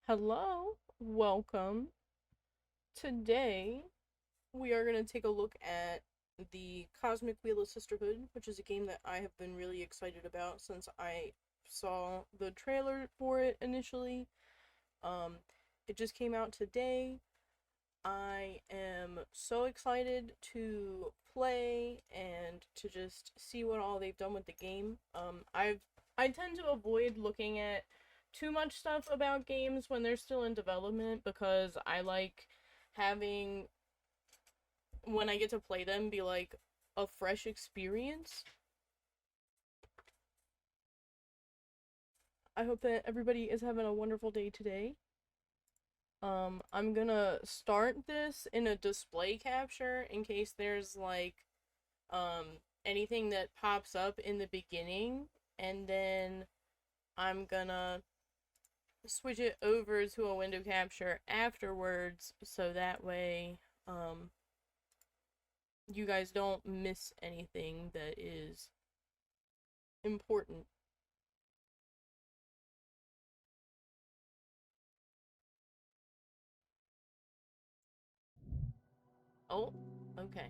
Hello, welcome. Today, we are going to take a look at the Cosmic Wheel Sisterhood, which is a game that I have been really excited about since I saw the trailer for it initially. It just came out today. I am so excited to play and to just see what all they've done with the game. I tend to avoid looking at too much stuff about games when they're still in development because I like having when I get to play them be like a fresh experience. I hope that everybody is having a wonderful day today. I'm gonna start this in a display capture in case there's like anything that pops up in the beginning, and then I'm gonna switch it over to a window capture afterwards so that way you guys don't miss anything that is important. Oh, okay.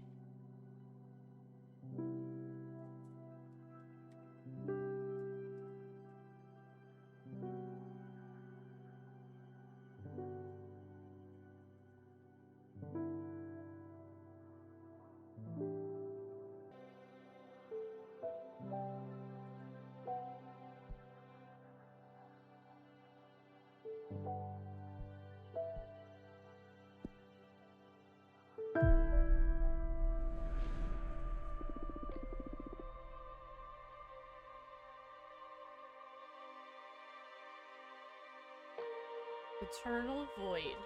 Eternal Void.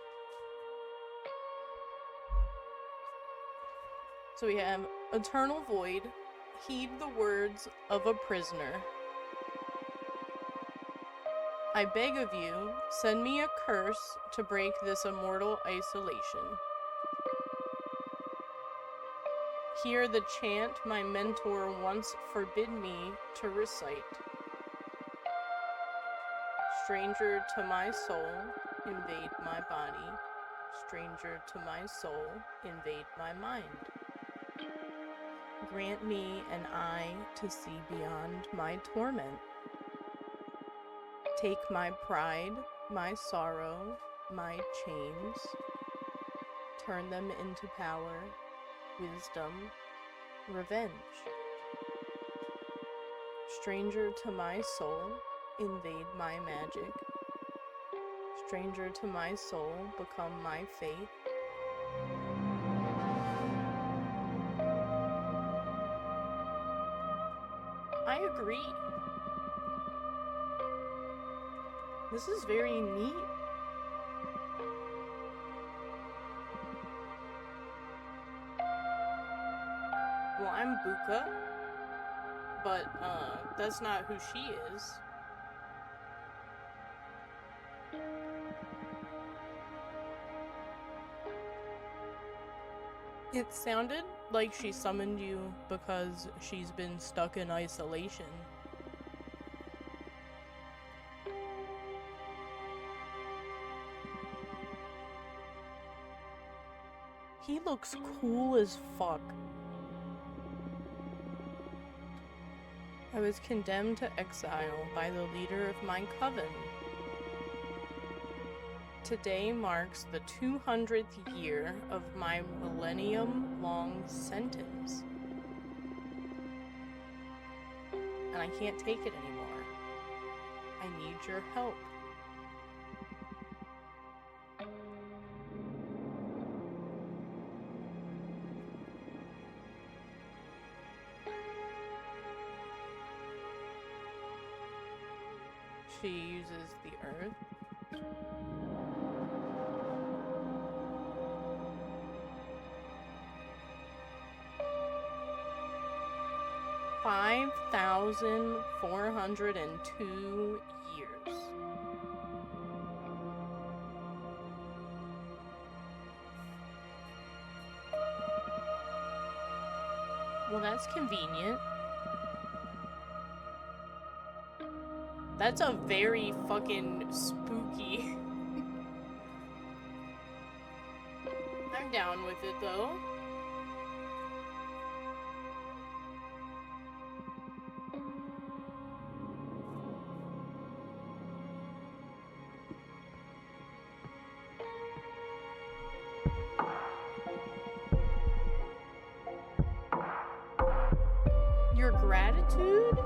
So we have Eternal Void. Heed the words of a prisoner. I beg of you, send me a curse to break this immortal isolation. Hear the chant my mentor once forbid me to recite. Stranger to my soul, invade my body. Stranger to my soul, invade my mind. Grant me an eye to see beyond my torment. Take my pride, my sorrow, my chains. Turn them into power, wisdom, revenge. Stranger to my soul, invade my magic. Stranger to my soul, become my faith. I agree. This is very neat. Well, I'm Boocca, but that's not who she is. It sounded like she summoned you because she's been stuck in isolation. He looks cool as fuck. I was condemned to exile by the leader of my coven. Today marks the 200th year of my millennium-long sentence. And I can't take it anymore. I need your help. She uses the earth. $5,402 years. Well, that's convenient. That's a very fucking spooky down with it, though. Your gratitude?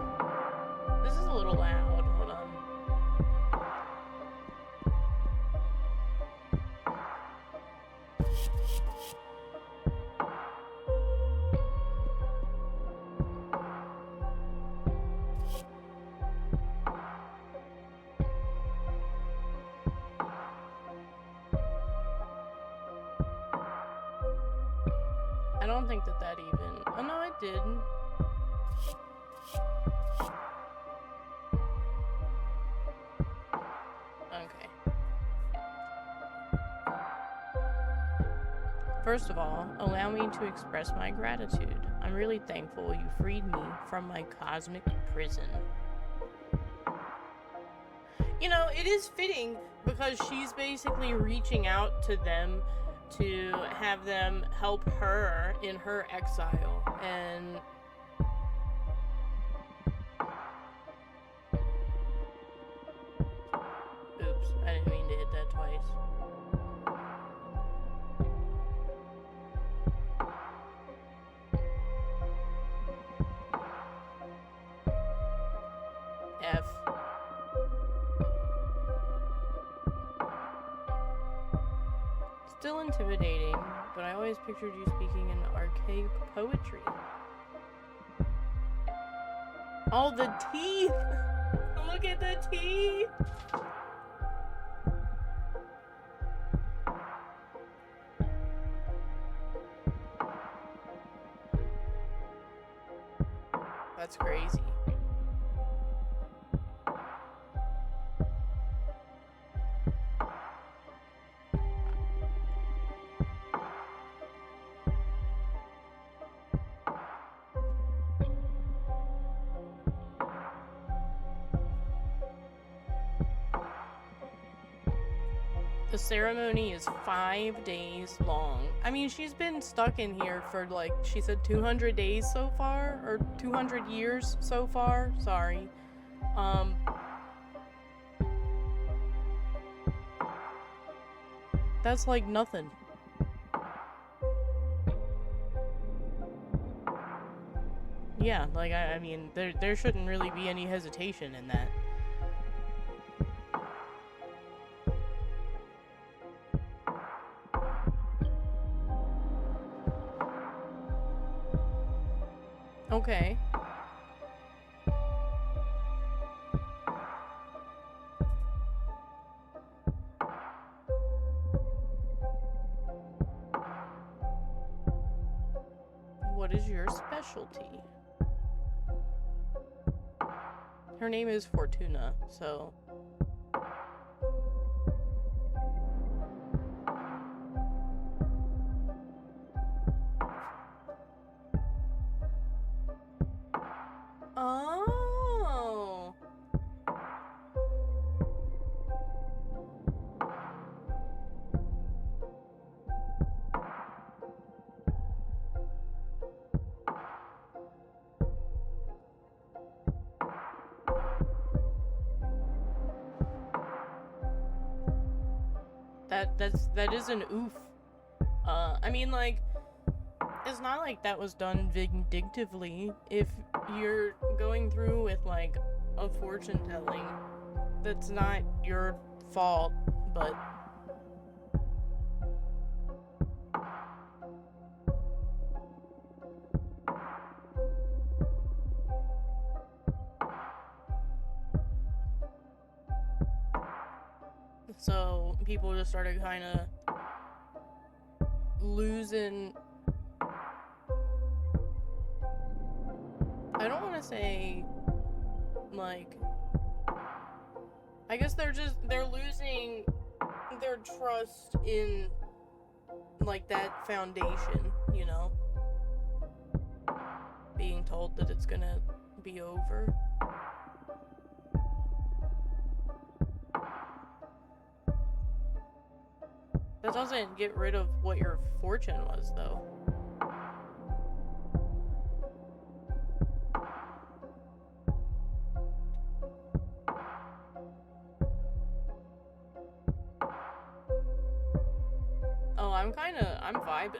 This is a little loud. Hold on. I don't think that even... Oh, no, it did. Okay. First of all, allow me to express my gratitude. I'm really thankful you freed me from my cosmic prison. You know, it is fitting because she's basically reaching out to them to have them help her in her exile, and oops, I didn't mean to hit that twice. F. Still intimidating, but I always pictured you speaking in archaic poetry. Oh, the teeth! Look at the teeth! That's crazy. The ceremony is 5 days long. I mean, she's been stuck in here for, like, she said 200 days so far? Or 200 years so far? Sorry. That's like nothing. Yeah, like, I mean, there shouldn't really be any hesitation in that. Okay. What is your specialty? Her name is Fortuna, so... Oh! That is an oof. I mean, like, it's not like that was done vindictively. If you're going through with, like, a fortune telling, that's not your fault, but... So, people just started kind of losing... I don't want to say, like... I guess they're losing their trust in, like, that foundation, you know? Being told that it's gonna be over. That doesn't get rid of what your fortune was, though. Oh, I'm vibing.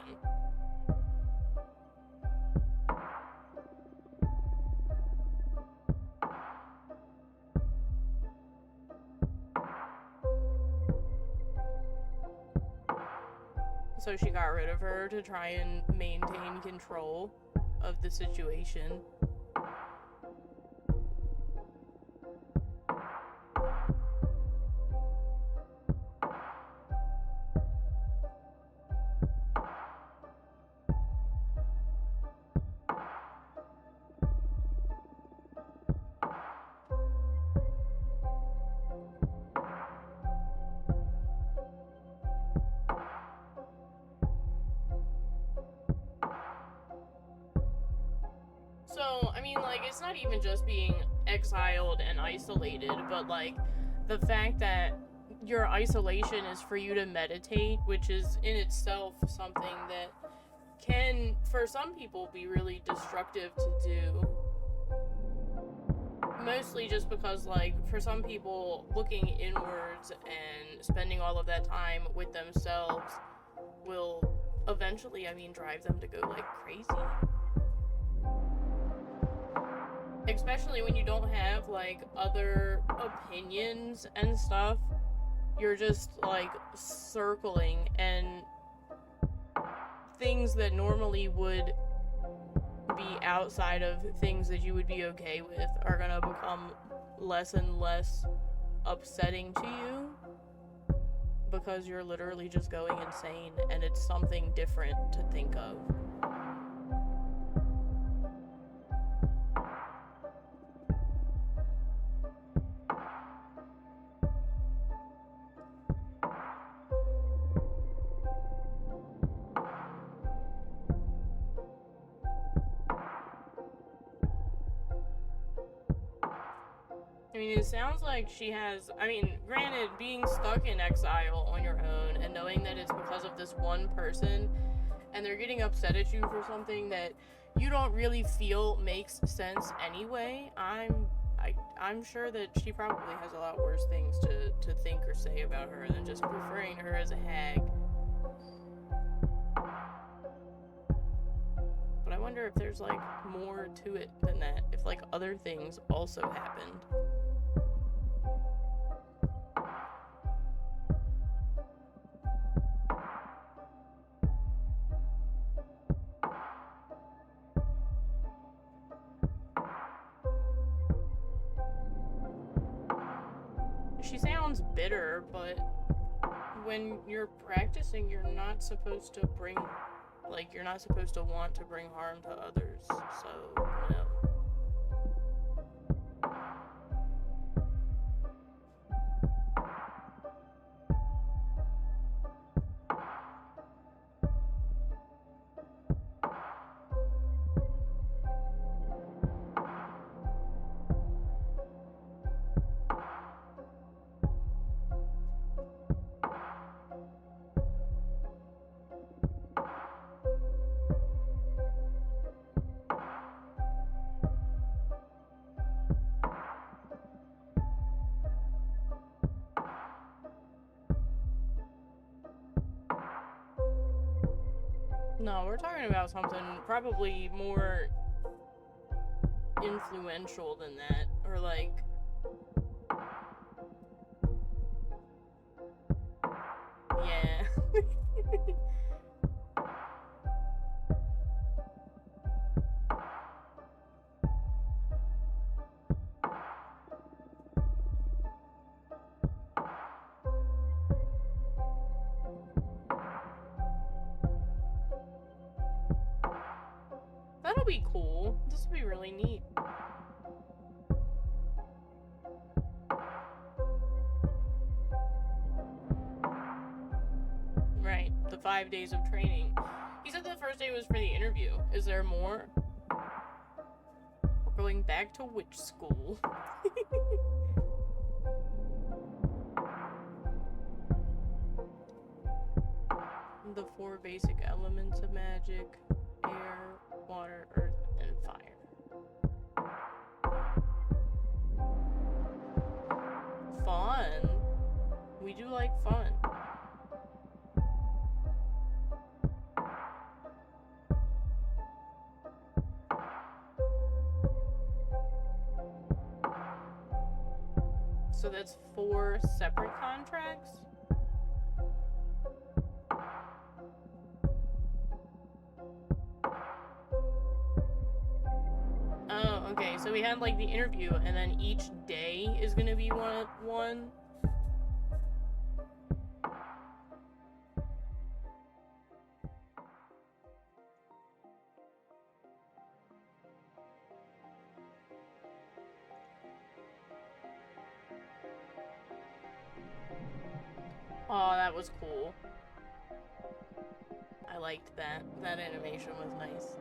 So she got rid of her to try and maintain control of the situation. So, I mean, like, it's not even just being exiled and isolated, but, like, the fact that your isolation is for you to meditate, which is in itself something that can, for some people, be really destructive to do. Mostly just because, like, for some people, looking inwards and spending all of that time with themselves will eventually, I mean, drive them to go, like, crazy. Especially when you don't have, like, other opinions and stuff. You're just, like, circling, and things that normally would be outside of things that you would be okay with are gonna become less and less upsetting to you because you're literally just going insane, and it's something different to think of. I mean, it sounds like she has, I mean, granted, being stuck in exile on your own and knowing that it's because of this one person and they're getting upset at you for something that you don't really feel makes sense anyway, I'm sure that she probably has a lot worse things to think or say about her than just referring to her as a hag. But I wonder if there's, like, more to it than that, if, like, other things also happened. She sounds bitter, but when you're practicing, you're not supposed to bring, like, you're not supposed to want to bring harm to others, so, no. No, we're talking about something probably more influential than that, or, like, yeah. That'll be cool. This will be really neat. Right, the 5 days of training. He said the first day was for the interview. Is there more? We're going back to witch school. the 4 basic elements of magic: air, water, earth, and fire. Fun. We do like fun. So that's 4 separate contracts? Oh, okay. So we had like the interview, and then each day is gonna be one. Oh, that was cool. I liked that. That animation was nice.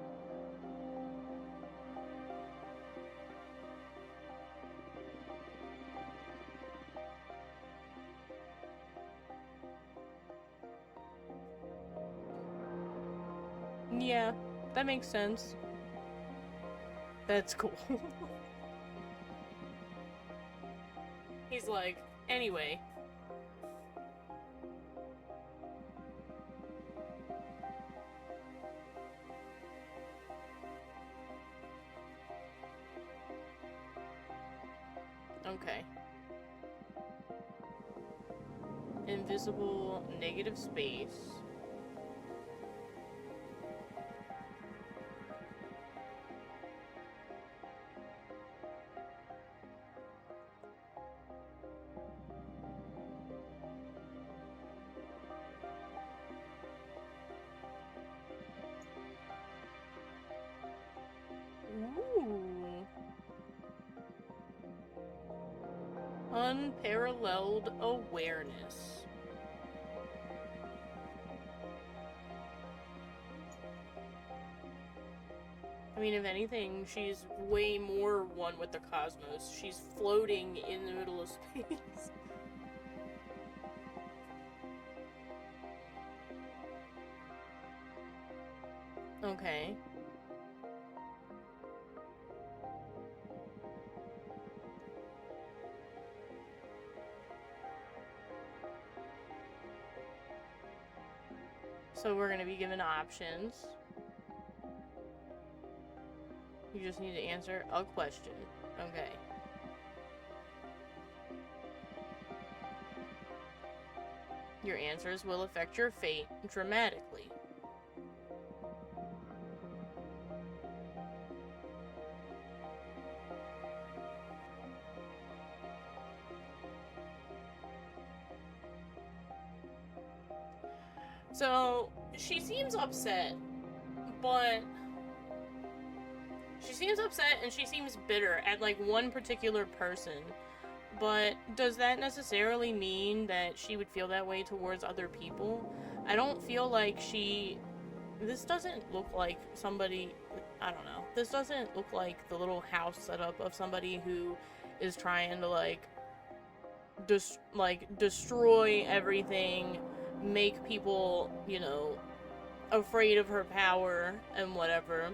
Yeah, that makes sense. That's cool. He's like, anyway. Okay. Invisible negative space. Ooh. Unparalleled awareness. I mean, if anything, she's way more one with the cosmos. She's floating in the middle of space. Okay. So we're gonna be given options. You just need to answer a question. Okay. Your answers will affect your fate dramatically. So, she seems upset, but she seems upset and she seems bitter at like one particular person. But does that necessarily mean that she would feel that way towards other people? I don't feel like she... This doesn't look like somebody... I don't know. This doesn't look like the little house setup of somebody who is trying to destroy everything, make people, you know, afraid of her power and whatever.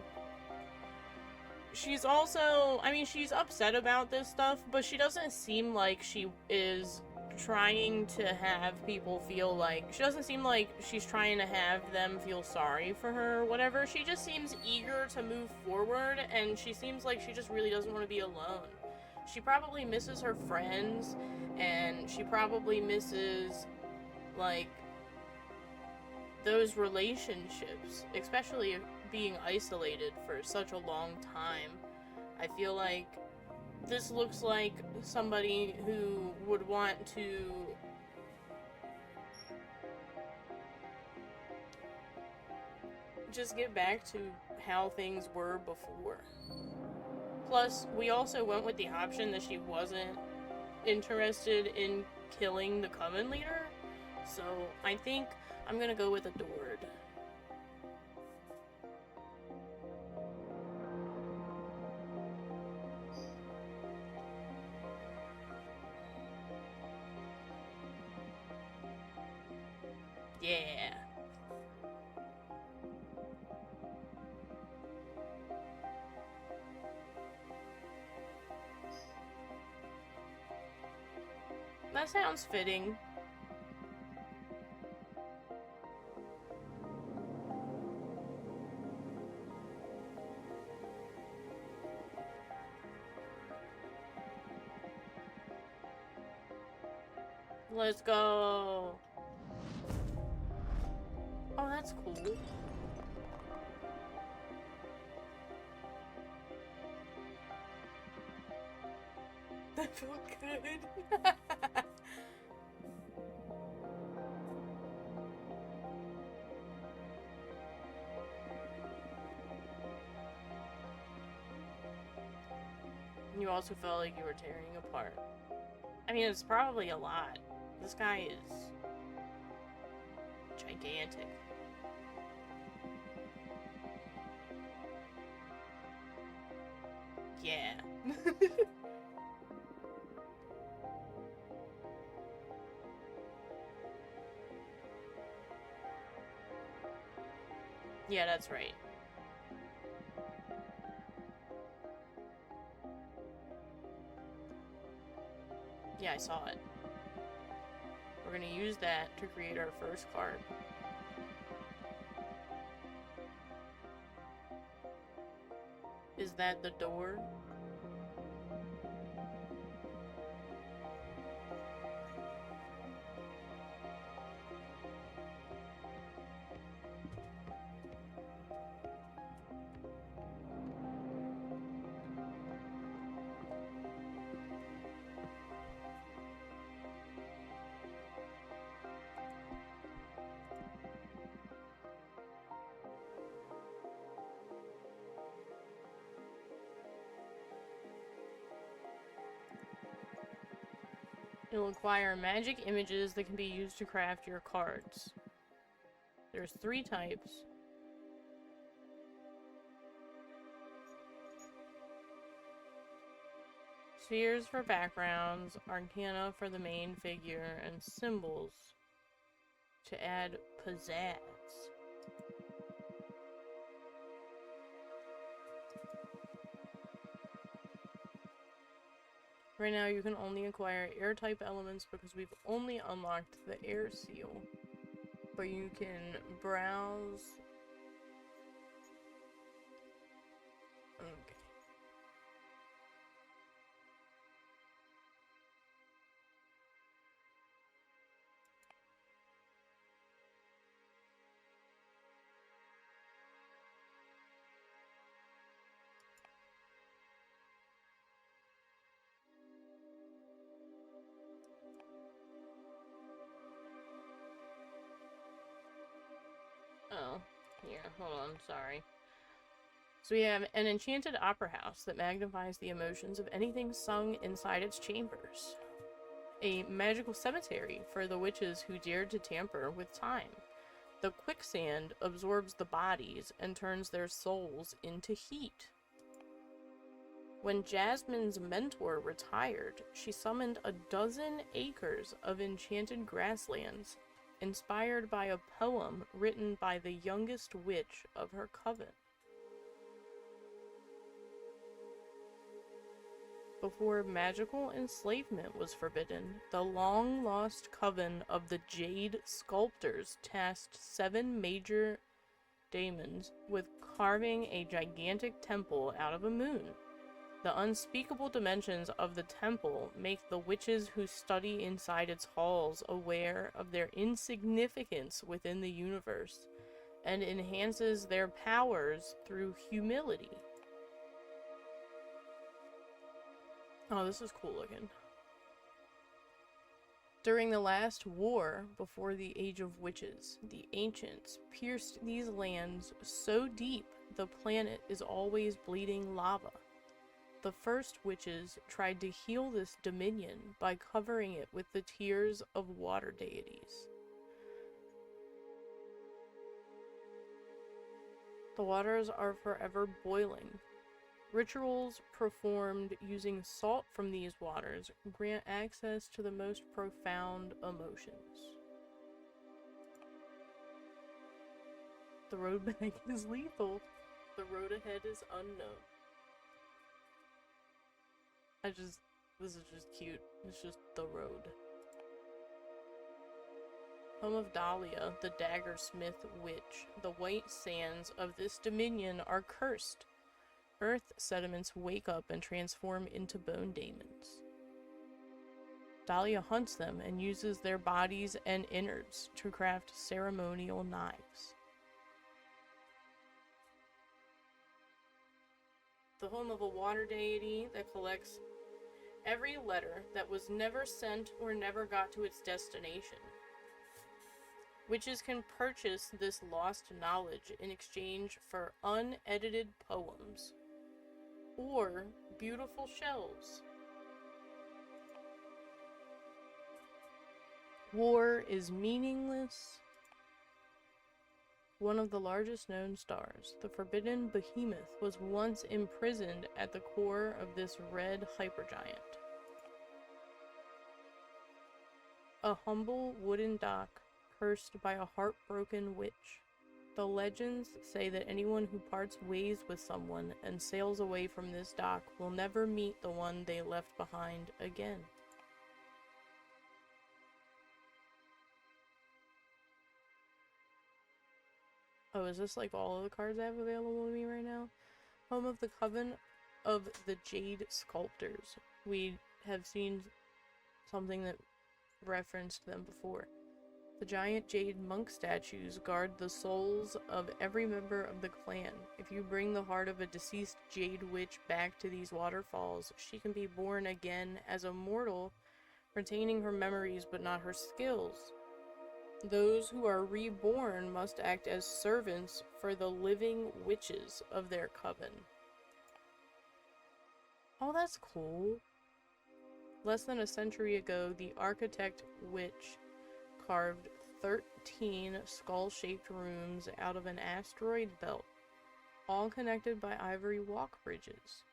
She's also, I mean, she's upset about this stuff, but she doesn't seem like she is trying to have people feel like, she doesn't seem like she's trying to have them feel sorry for her or whatever. She just seems eager to move forward, and she seems like she just really doesn't want to be alone. She probably misses her friends, and she probably misses, like, those relationships, especially being isolated for such a long time. I feel like this looks like somebody who would want to just get back to how things were before. Plus, we also went with the option that she wasn't interested in killing the coven leader, so I think I'm gonna go with adored. Yeah. That sounds fitting. Let's go. Oh, that's cool. That felt good. You also felt like you were tearing apart. I mean, it's probably a lot. This guy is gigantic. Yeah. Yeah, that's right. Yeah, I saw it. We're gonna use that to create our first card. Is that the door? It'll acquire magic images that can be used to craft your cards. There's 3 types. Spheres for backgrounds, arcana for the main figure, and symbols to add pizzazz. Right now you can only acquire air type elements because we've only unlocked the air seal. But you can browse. Okay. Oh, here, hold on, sorry. So we have an enchanted opera house that magnifies the emotions of anything sung inside its chambers. A magical cemetery for the witches who dared to tamper with time. The quicksand absorbs the bodies and turns their souls into heat. When Jasmine's mentor retired, she summoned 12 acres of enchanted grasslands, inspired by a poem written by the youngest witch of her coven. Before magical enslavement was forbidden, the long-lost coven of the Jade Sculptors tasked 7 major daemons with carving a gigantic temple out of a moon. The unspeakable dimensions of the temple make the witches who study inside its halls aware of their insignificance within the universe, and enhances their powers through humility. Oh, this is cool looking. During the last war before the Age of Witches, the ancients pierced these lands so deep the planet is always bleeding lava. The first witches tried to heal this dominion by covering it with the tears of water deities. The waters are forever boiling. Rituals performed using salt from these waters grant access to the most profound emotions. The road back is lethal. The road ahead is unknown. This is just cute. It's just the road. Home of Dahlia, the daggersmith witch. The white sands of this dominion are cursed. Earth sediments wake up and transform into bone daemons. Dahlia hunts them and uses their bodies and innards to craft ceremonial knives. The home of a water deity that collects every letter that was never sent or never got to its destination. Witches can purchase this lost knowledge in exchange for unedited poems or beautiful shells. War is meaningless. One of the largest known stars, the forbidden behemoth, was once imprisoned at the core of this red hypergiant. A humble wooden dock cursed by a heartbroken witch. The legends say that anyone who parts ways with someone and sails away from this dock will never meet the one they left behind again. Oh, is this like all of the cards I have available to me right now? Home of the Coven of the Jade Sculptors. We have seen something that referenced them before. The giant jade monk statues guard the souls of every member of the clan. If you bring the heart of a deceased jade witch back to these waterfalls, she can be born again as a mortal, retaining her memories but not her skills. Those who are reborn must act as servants for the living witches of their coven. Oh, that's cool. Less than a century ago, the architect witch carved 13 skull-shaped rooms out of an asteroid belt, all connected by ivory walk bridges.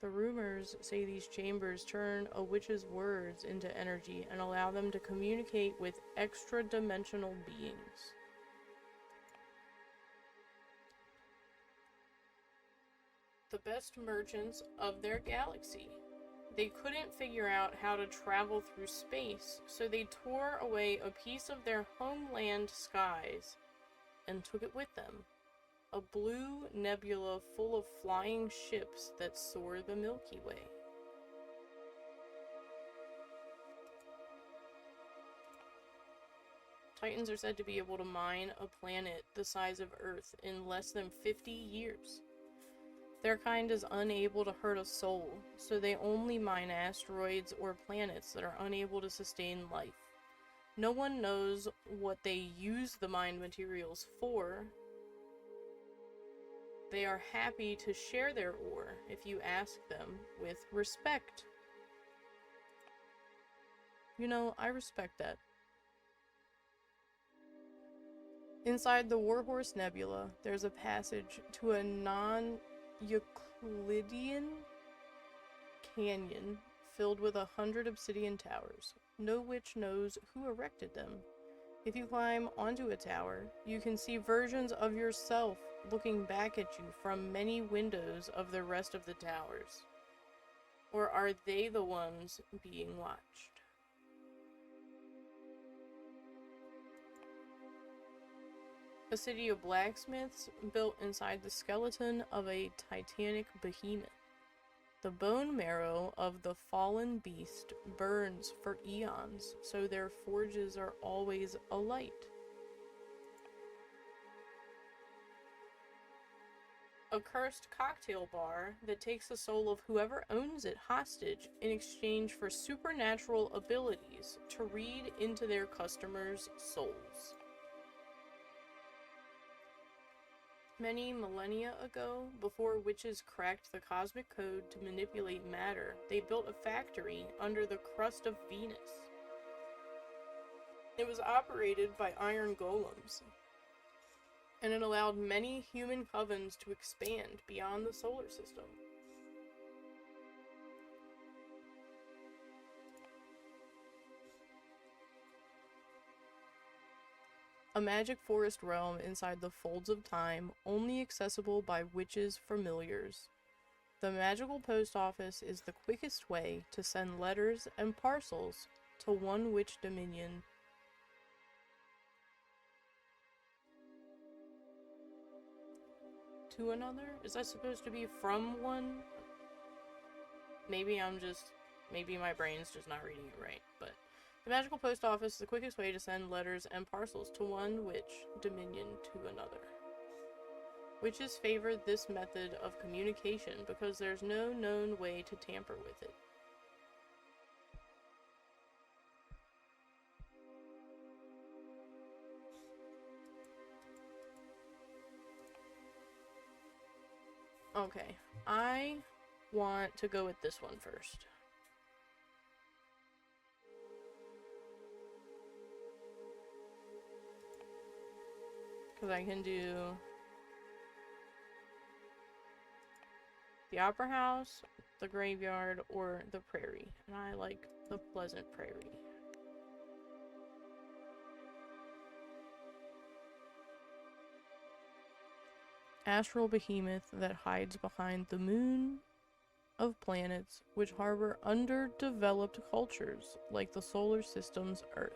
The rumors say these chambers turn a witch's words into energy and allow them to communicate with extra-dimensional beings. The best merchants of their galaxy. They couldn't figure out how to travel through space, so they tore away a piece of their homeland skies and took it with them. A blue nebula full of flying ships that soar the Milky Way. Titans are said to be able to mine a planet the size of Earth in less than 50 years. Their kind is unable to hurt a soul, so they only mine asteroids or planets that are unable to sustain life. No one knows what they use the mined materials for. They are happy to share their ore if you ask them with respect. You know, I respect that. Inside the Warhorse Nebula, there's a passage to a non-Euclidean canyon filled with 100 obsidian towers. No witch knows who erected them. If you climb onto a tower, you can see versions of yourself looking back at you from many windows of the rest of the towers. Or are they the ones being watched? A city of blacksmiths built inside the skeleton of a titanic behemoth. The bone marrow of the fallen beast burns for eons, so their forges are always alight. A cursed cocktail bar that takes the soul of whoever owns it hostage in exchange for supernatural abilities to read into their customers' souls. Many millennia ago, before witches cracked the cosmic code to manipulate matter, they built a factory under the crust of Venus. It was operated by iron golems, and it allowed many human covens to expand beyond the solar system. A magic forest realm inside the folds of time, only accessible by witches' familiars. The magical post office is the quickest way to send letters and parcels to one witch dominion to another? Is that supposed to be from one? Maybe my brain's just not reading it right, but the magical post office is the quickest way to send letters and parcels to one witch dominion to another. Witches favor this method of communication because there's no known way to tamper with it. Okay, I want to go with this one first. Because I can do the Opera House, the Graveyard, or the Prairie. And I like the Pleasant Prairie. Astral behemoth that hides behind the moon of planets which harbor underdeveloped cultures like the solar system's Earth.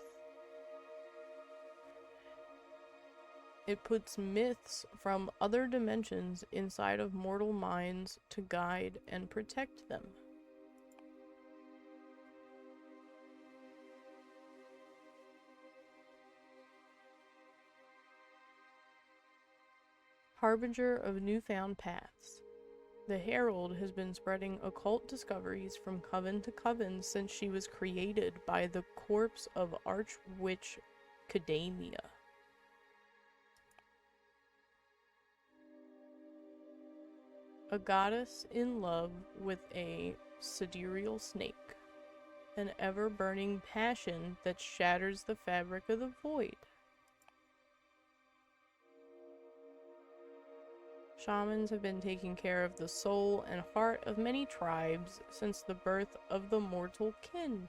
It puts myths from other dimensions inside of mortal minds to guide and protect them. Harbinger of newfound paths. The Herald has been spreading occult discoveries from coven to coven since she was created by the corpse of Archwitch Cadamia. A goddess in love with a sidereal snake. An ever-burning passion that shatters the fabric of the void. Shamans have been taking care of the soul and heart of many tribes since the birth of the mortal kin.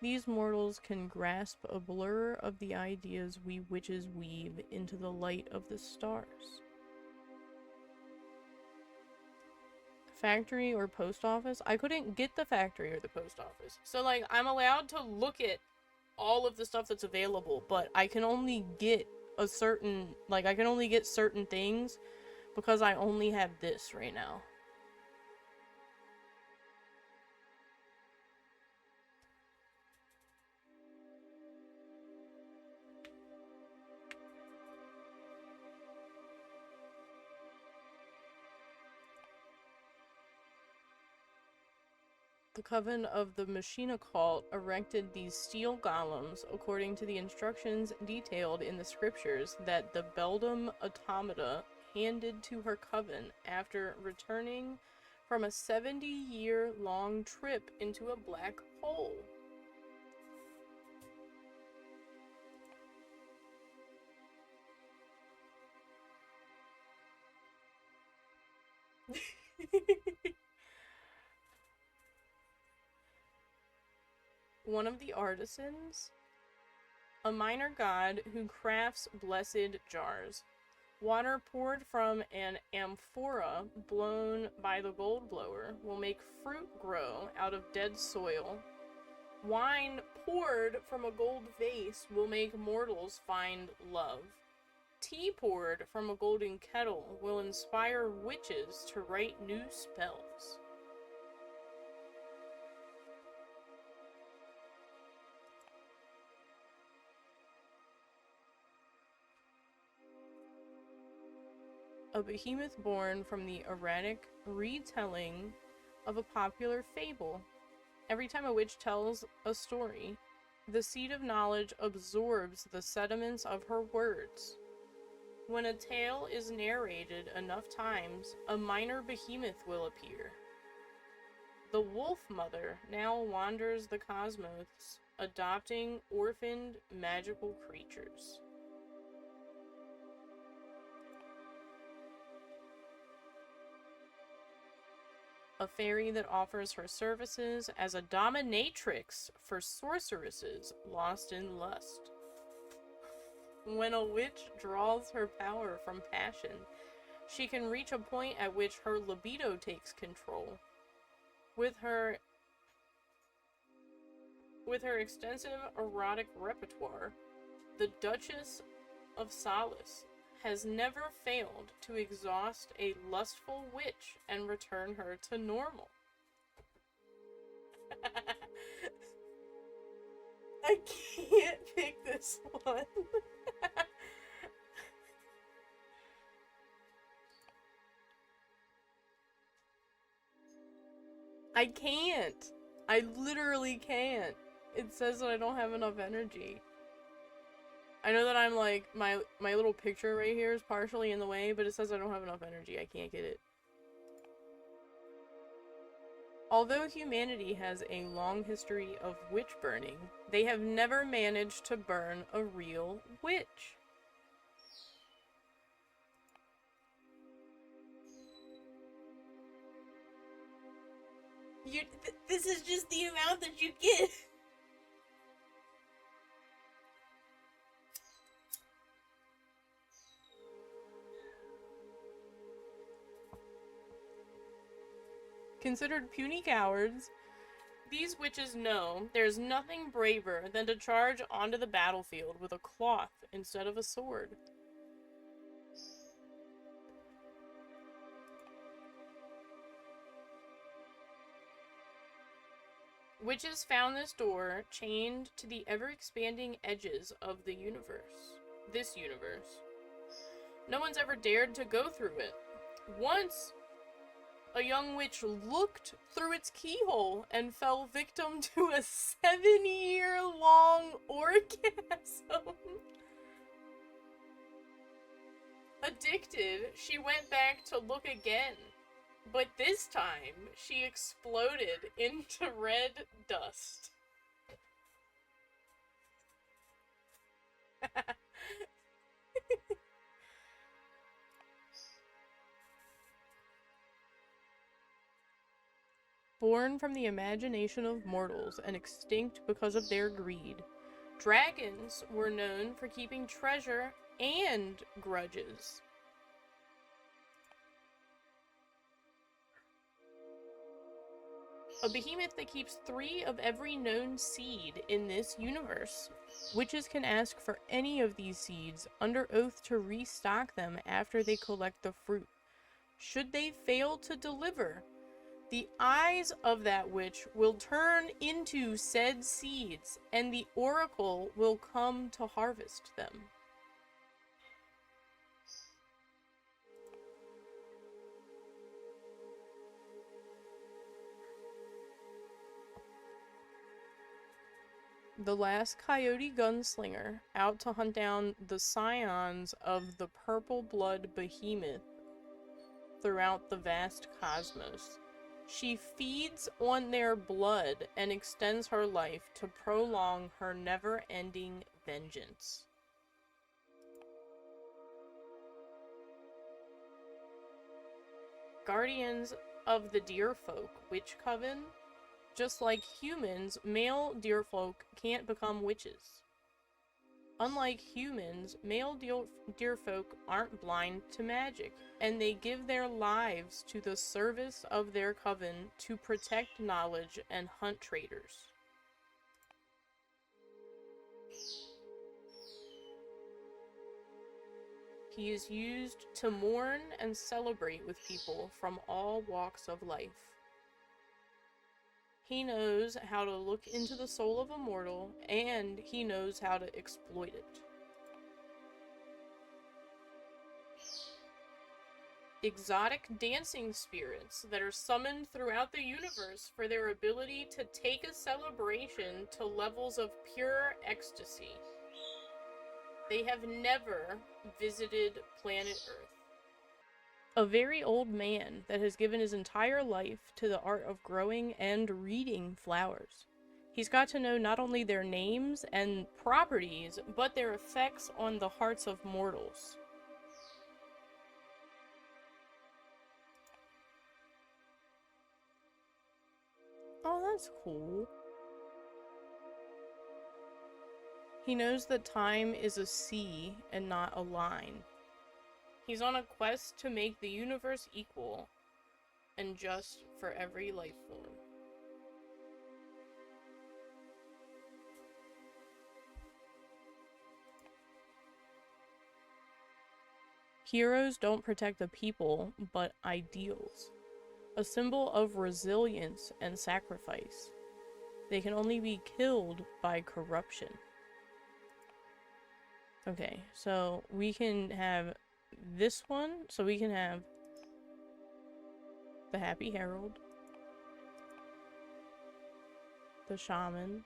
These mortals can grasp a blur of the ideas we witches weave into the light of the stars. Factory or post office? I couldn't get the factory or the post office. So, like, I'm allowed to look at all of the stuff that's available, but I can only get a certain, like, I can only get certain things because I only have this right now. The coven of the Machina cult erected these steel golems according to the instructions detailed in the scriptures that the Beldam automata handed to her coven after returning from a 70-year-long trip into a black hole. One of the artisans, a minor god who crafts blessed jars. Water poured from an amphora blown by the gold blower will make fruit grow out of dead soil. Wine poured from a gold vase will make mortals find love. Tea poured from a golden kettle will inspire witches to write new spells. A behemoth born from the erratic retelling of a popular fable. Every time a witch tells a story, the seed of knowledge absorbs the sediments of her words. When a tale is narrated enough times, a minor behemoth will appear. The Wolf Mother now wanders the cosmos, adopting orphaned magical creatures. A fairy that offers her services as a dominatrix for sorceresses lost in lust. When a witch draws her power from passion, she can reach a point at which her libido takes control. With her extensive erotic repertoire, the Duchess of Solace has never failed to exhaust a lustful witch and return her to normal. I can't pick this one. I can't. I literally can't. It says that I don't have enough energy. I know that I'm like, my little picture right here is partially in the way, but it says I don't have enough energy. I can't get it. Although humanity has a long history of witch burning, they have never managed to burn a real witch. This is just the amount that you get. Considered puny cowards, these witches know there's nothing braver than to charge onto the battlefield with a cloth instead of a sword. Witches found this door chained to the ever-expanding edges of the universe. This universe. No one's ever dared to go through it. Once, a young witch looked through its keyhole and fell victim to a 7-year-long orgasm. Addicted, she went back to look again. But this time, she exploded into red dust. Born from the imagination of mortals and extinct because of their greed, dragons were known for keeping treasure and grudges. A behemoth that keeps 3 of every known seed in this universe. Witches can ask for any of these seeds under oath to restock them after they collect the fruit. Should they fail to deliver, the eyes of that witch will turn into said seeds, and the oracle will come to harvest them. The last coyote gunslinger out to hunt down the scions of the purple blood behemoth throughout the vast cosmos. She feeds on their blood and extends her life to prolong her never-ending vengeance. Guardians of the Deerfolk Witch Coven. Just like humans, male deerfolk can't become witches. Unlike humans, male deerfolk aren't blind to magic, and they give their lives to the service of their coven to protect knowledge and hunt traitors. He is used to mourn and celebrate with people from all walks of life. He knows how to look into the soul of a mortal, and he knows how to exploit it. Exotic dancing spirits that are summoned throughout the universe for their ability to take a celebration to levels of pure ecstasy. They have never visited planet Earth. A very old man that has given his entire life to the art of growing and reading flowers. He's got to know not only their names and properties, but their effects on the hearts of mortals. Oh, that's cool. He knows that time is a sea and not a line. He's on a quest to make the universe equal and just for every life form. Heroes don't protect the people, but ideals. A symbol of resilience and sacrifice. They can only be killed by corruption. Okay, so we can have this one. So we can have the Happy Herald, the Shaman,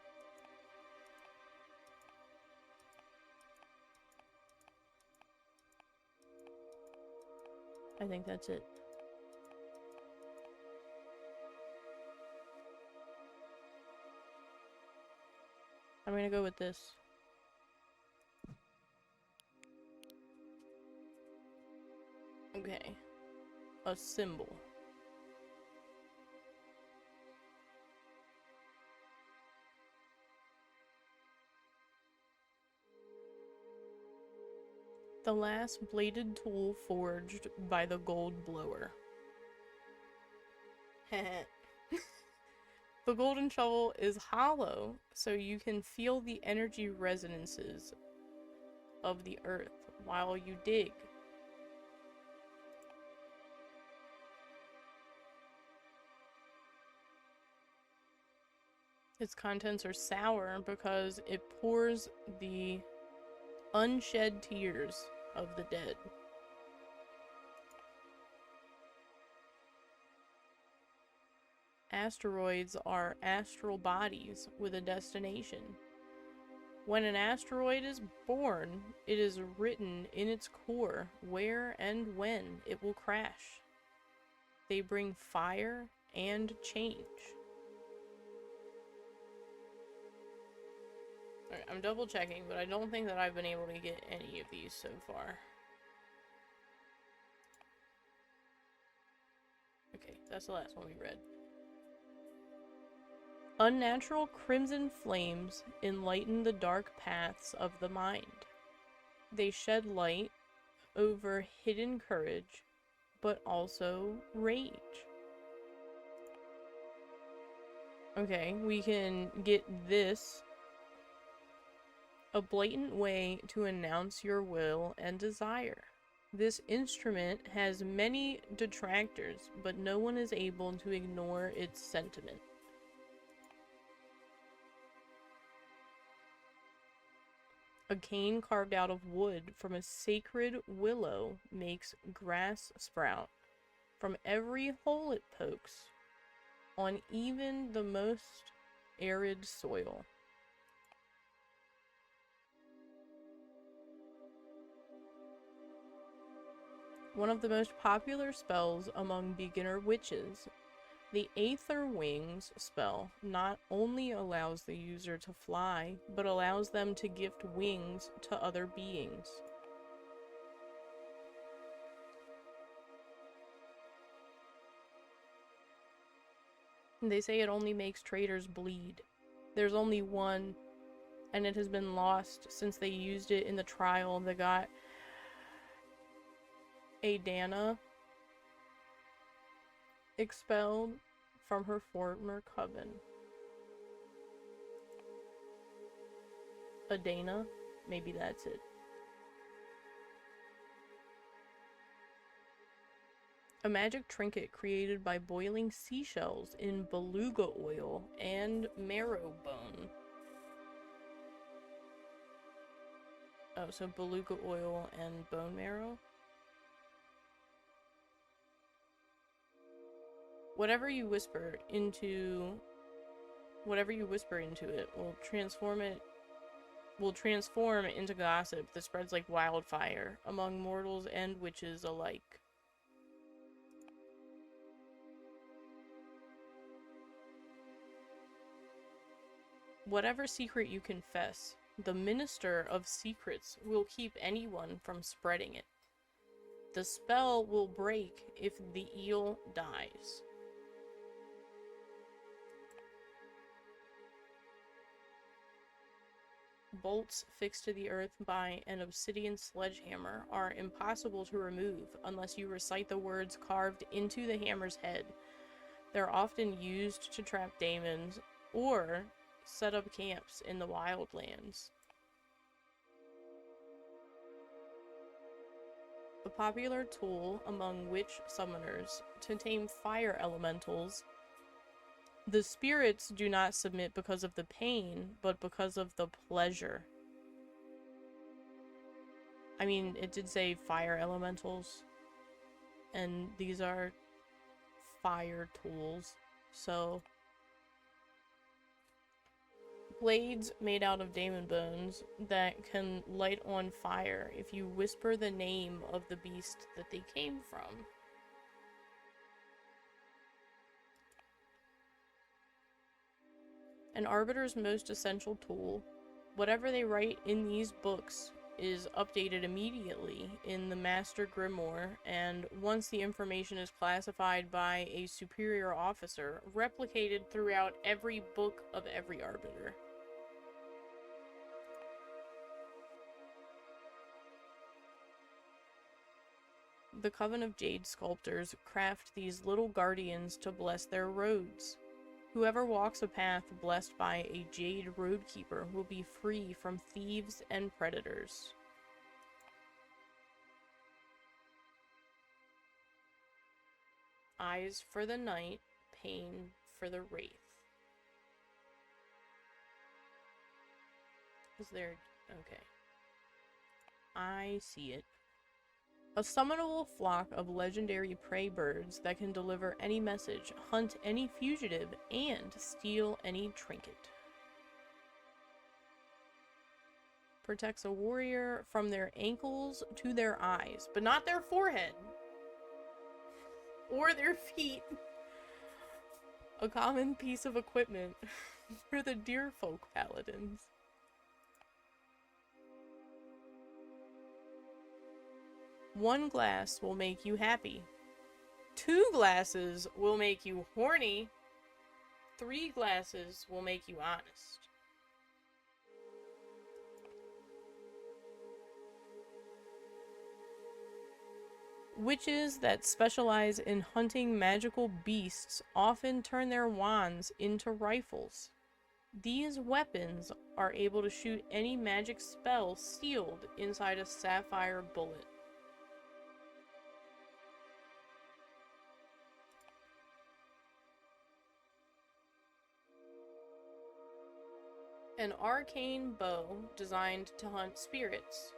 I think that's it. I'm gonna go with this. Okay. A symbol. The last bladed tool forged by the gold blower. The golden shovel is hollow, so you can feel the energy resonances of the earth while you dig. Its contents are sour because it pours the unshed tears of the dead. Asteroids are astral bodies with a destination. When an asteroid is born, it is written in its core where and when it will crash. They bring fire and change. Alright, I'm double checking, but I don't think that I've been able to get any of these so far. Okay, that's the last one we read. Unnatural crimson flames enlighten the dark paths of the mind. They shed light over hidden courage, but also rage. Okay, we can get this. A blatant way to announce your will and desire. This instrument has many detractors, but no one is able to ignore its sentiment. A cane carved out of wood from a sacred willow makes grass sprout from every hole it pokes on even the most arid soil. One of the most popular spells among beginner witches, the Aether Wings spell not only allows the user to fly, but allows them to gift wings to other beings. They say it only makes traitors bleed. There's only one, and it has been lost since they used it in the trial that got Adana expelled from her former coven. Adana? Maybe that's it. A magic trinket created by boiling seashells in beluga oil and marrow bone. Oh, so beluga oil and bone marrow? Whatever you whisper into it will transform into gossip that spreads like wildfire among mortals and witches alike. Whatever secret you confess, the Minister of Secrets will keep anyone from spreading it. The spell will break if the eel dies. Bolts fixed to the earth by an obsidian sledgehammer are impossible to remove unless you recite the words carved into the hammer's head. They're often used to trap demons or set up camps in the wildlands. A popular tool among witch summoners to tame fire elementals. The spirits do not submit because of the pain, but because of the pleasure. I mean, it did say fire elementals, and these are fire tools, so... Blades made out of demon bones that can light on fire if you whisper the name of the beast that they came from. An arbiter's most essential tool. Whatever they write in these books is updated immediately in the Master Grimoire, and once the information is classified by a superior officer, replicated throughout every book of every arbiter. The Coven of Jade sculptors craft these little guardians to bless their roads. Whoever walks a path blessed by a Jade Roadkeeper will be free from thieves and predators. Eyes for the night, pain for the wraith. Is there... okay. I see it. A summonable flock of legendary prey birds that can deliver any message, hunt any fugitive, and steal any trinket. Protects a warrior from their ankles to their eyes, but not their forehead. Or their feet. A common piece of equipment for the Deerfolk paladins. One glass will make you happy. 2 glasses will make you horny. 3 glasses will make you honest. Witches that specialize in hunting magical beasts often turn their wands into rifles. These weapons are able to shoot any magic spell sealed inside a sapphire bullet. An arcane bow designed to hunt spirits.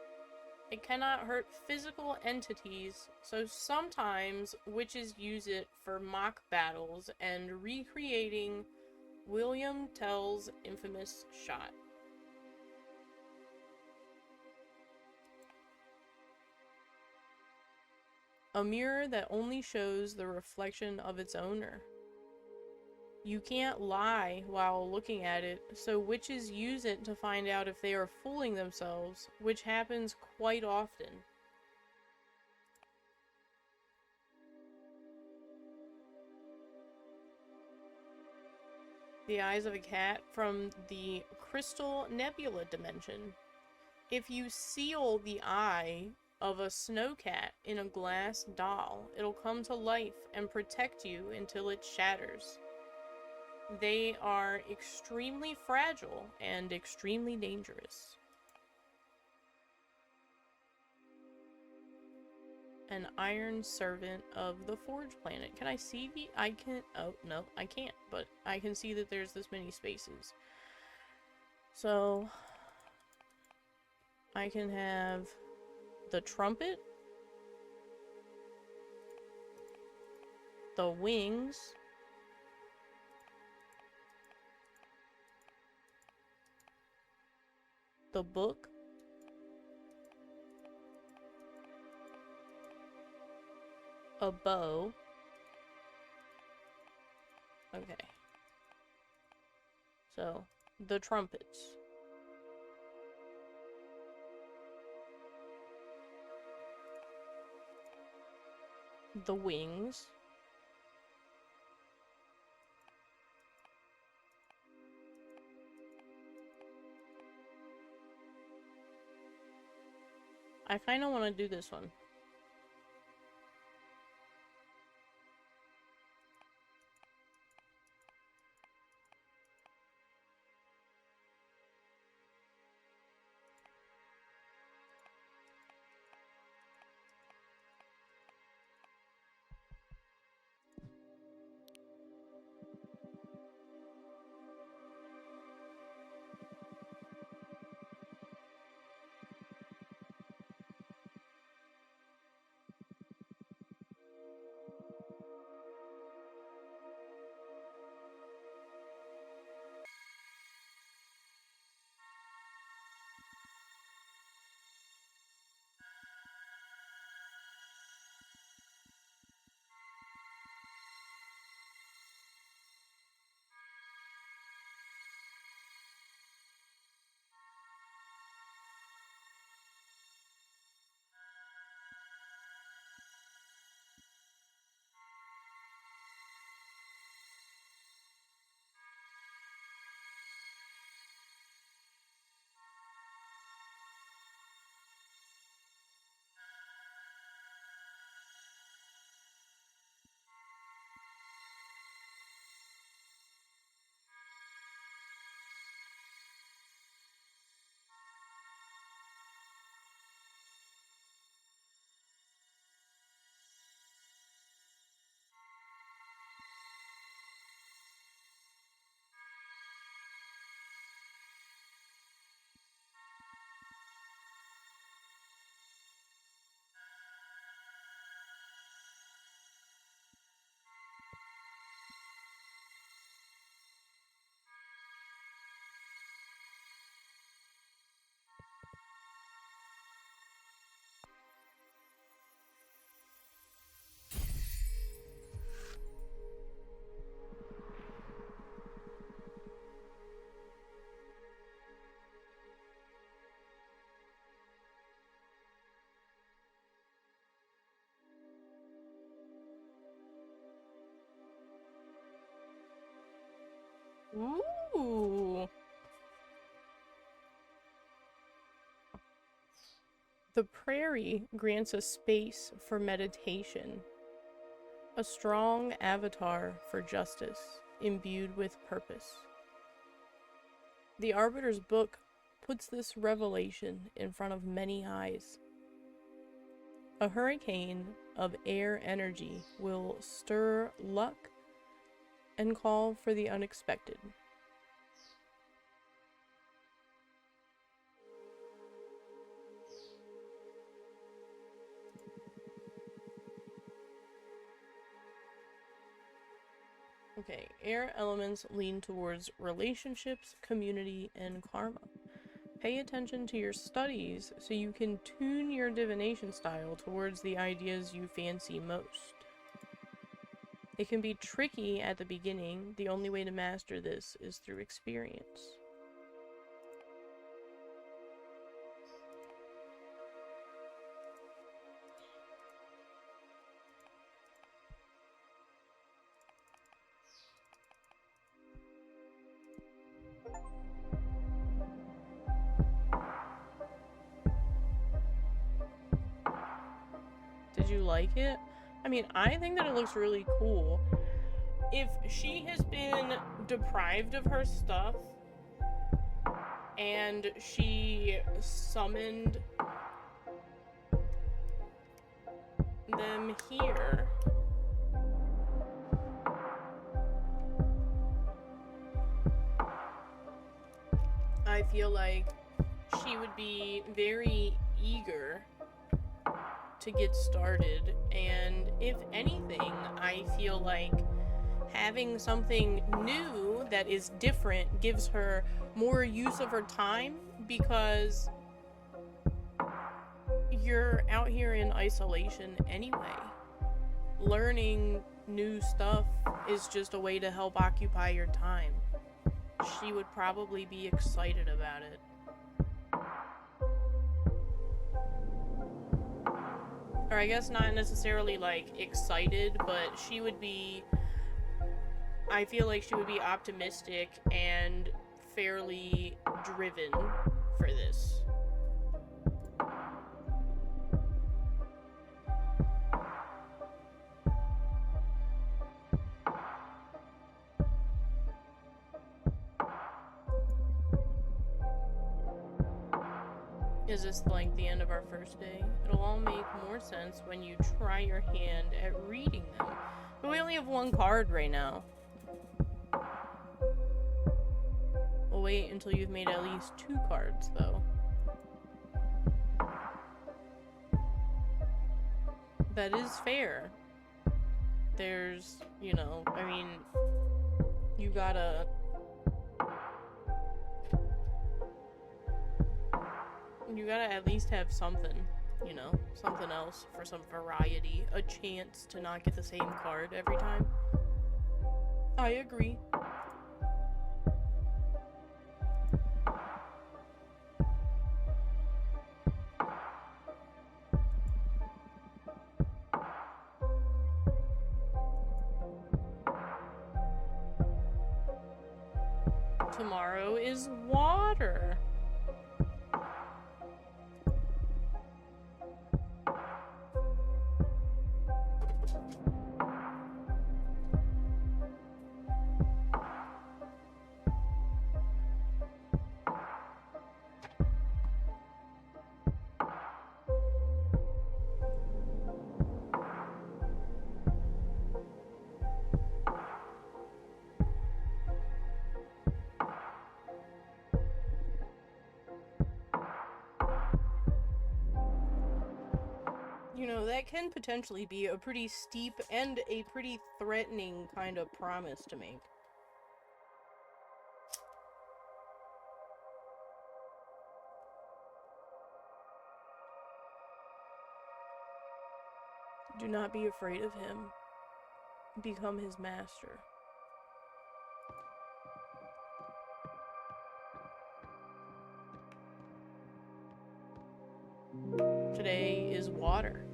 It cannot hurt physical entities, so sometimes witches use it for mock battles and recreating William Tell's infamous shot. A mirror that only shows the reflection of its owner. You can't lie while looking at it, so witches use it to find out if they are fooling themselves, which happens quite often. The eyes of a cat from the Crystal Nebula dimension. If you seal the eye of a snowcat in a glass doll, it'll come to life and protect you until it shatters. They are extremely fragile and extremely dangerous. An iron servant of the Forge planet. Can I see the... I can... oh, no, I can't. But I can see that there's this many spaces. So... I can have the trumpet. The wings. The book. A bow. Okay. So, the trumpets. The wings. I kind of want to do this one. Ooh. The prairie grants a space for meditation, a strong avatar for justice, imbued with purpose. The Arbiter's book puts this revelation in front of many eyes. A hurricane of air energy will stir luck and call for the unexpected. Okay, air elements lean towards relationships, community, and karma. Pay attention to your studies so you can tune your divination style towards the ideas you fancy most. It can be tricky at the beginning. The only way to master this is through experience. Did you like it? I mean, I think that it looks really cool. If she has been deprived of her stuff and she summoned them here, I feel like she would be very eager to get started, and if anything, I feel like having something new that is different gives her more use of her time, because you're out here in isolation anyway. Learning new stuff is just a way to help occupy your time. She would probably be excited about it. Or I guess not necessarily like excited, but she would be, I feel like she would be optimistic and fairly driven for this. Is this like the end of our first day? It'll all make more sense when you try your hand at reading them. But we only have one card right now. We'll wait until you've made at least 2 cards, though. That is fair. There's, you know, I mean, you gotta... You gotta at least have something, you know, something else for some variety, a chance to not get the same card every time. I agree. Tomorrow is water. You know, that can potentially be a pretty steep and a pretty threatening kind of promise to make. Do not be afraid of him. Become his master. Today is water.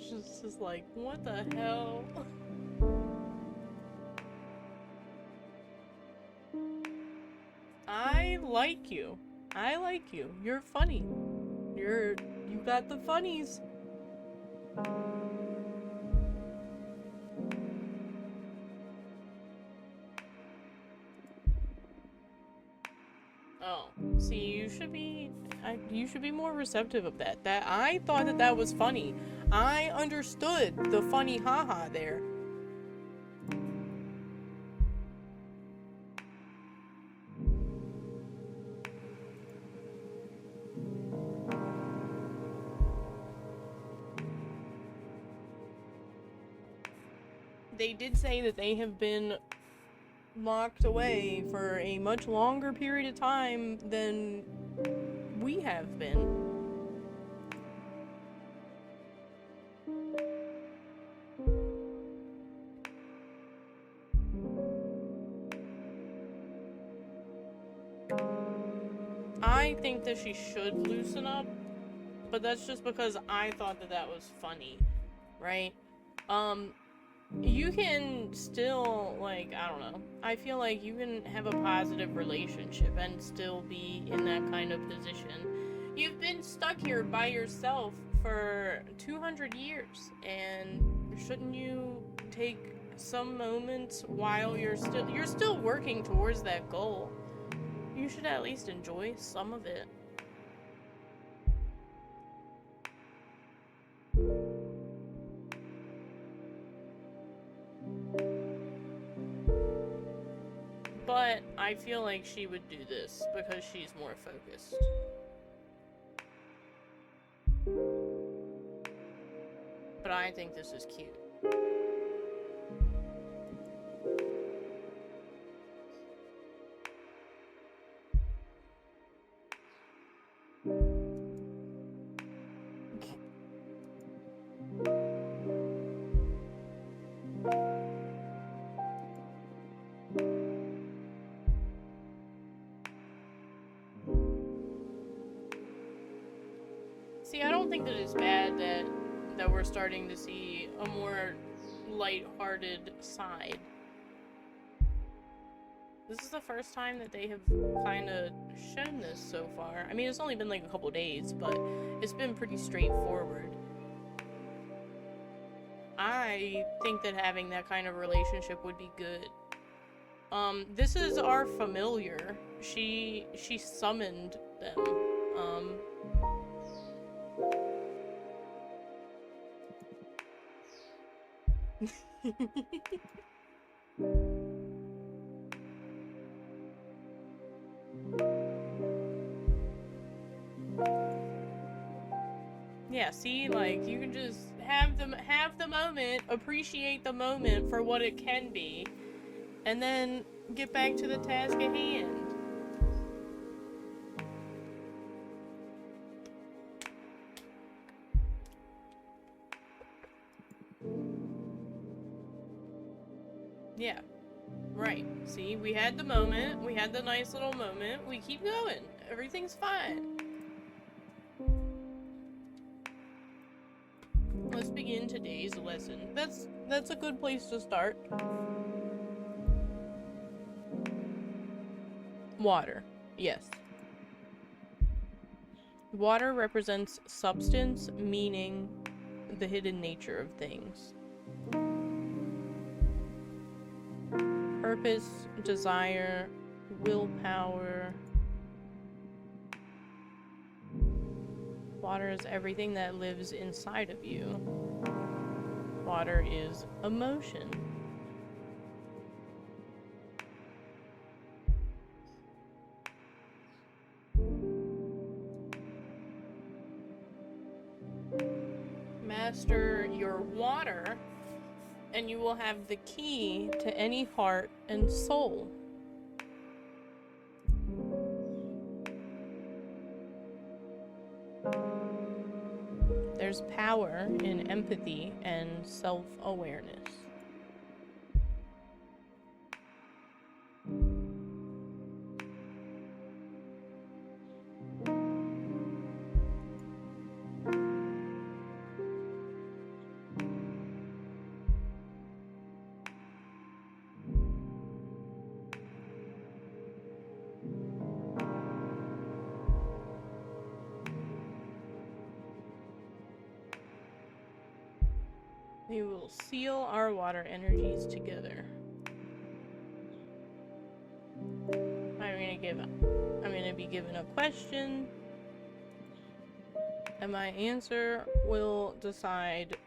just like, what the hell? I like you. I like you. You're funny. You got the funnies. Oh, see, you should be more receptive of that. I thought that was funny. I understood the funny haha there. They did say that they have been locked away for a much longer period of time than we have been. I think that she should loosen up, but that's just because I thought that was funny, right? You can still, like, I don't know. I feel like you can have a positive relationship and still be in that kind of position. You've been stuck here by yourself for 200 years, and shouldn't you take some moments while you're still working towards that goal? You should at least enjoy some of it. But I feel like she would do this because she's more focused. But I think this is cute. See, I don't think that it's bad that we're starting to see a more light-hearted side. This is the first time that they have kind of shown this so far. I mean, it's only been like a couple days, but it's been pretty straightforward. I think that having that kind of relationship would be good. This is our familiar. She summoned them. Yeah, see, like, you can just have the moment, appreciate the moment for what it can be, and then get back to the task at hand. Yeah, right. See, we had the moment, we had the nice little moment, we keep going. Everything's fine. Let's begin today's lesson. That's a good place to start. Water. Yes. Water represents substance, meaning, the hidden nature of things. Purpose, desire, willpower. Water is everything that lives inside of you. Water is emotion. Master your water, and you will have the key to any heart and soul. There's power in empathy and self-awareness. We will seal our water energies together. I'm gonna be given a question, and my answer will decide